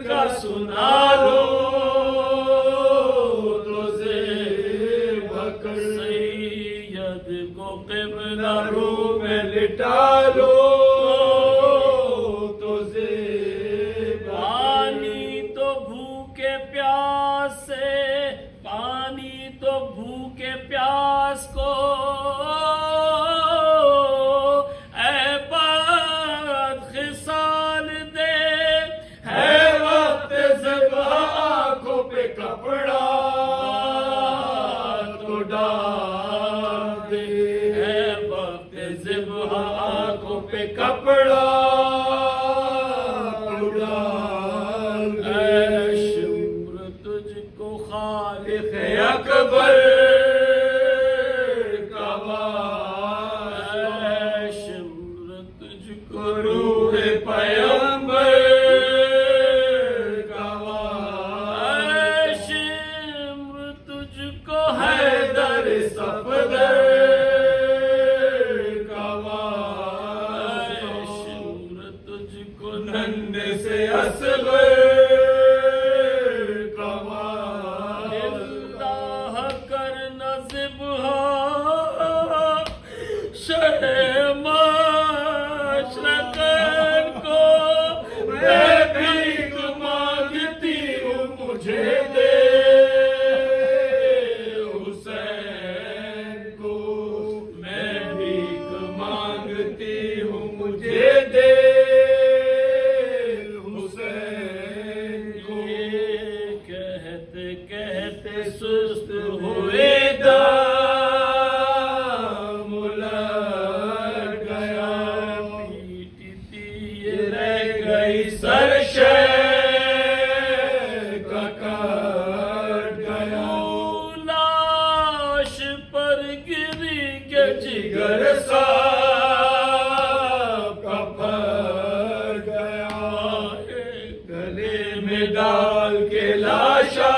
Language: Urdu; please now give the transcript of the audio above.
کا سنا لو تو زیب کر، سید کو قبلہ رو میں لٹا لو تو زیب کر، پانی تو بھوکے پیاسے، پانی تو بھوکے پیاس کو اے بد خصال دے، ہے وقت ذبح آنکھوں پہ کپڑا تو ڈال دے، ہے وقت ذبح آنکھوں پہ کپڑا تو ڈال دے، اے شمر تجھ کو خالق اکبر کا واسطہ، اے شمر تجھ کو روح پیغمبر کا واسطہ، اے شمر تجھ کو حیدر صفدر کا واسطہ، اے شمر تجھ کو ننھے سے اصغر کا واسطہ، اللہ کرنا ذبح شرح معاشرت کو، میں بھیک مانگتی ہوں مجھے دے حسین کو، میں بھیک مانگتی ہوں مجھے دے حسین کو، یہ کہتے کہتے سست ہوئے دم لگ گیا، پیٹتی یہ رہ گئی سر شیخ کا کٹ گیا، لاش پر گری کے جگر صاحب کا پھٹ گیا، گلے میں ڈال کے لاشا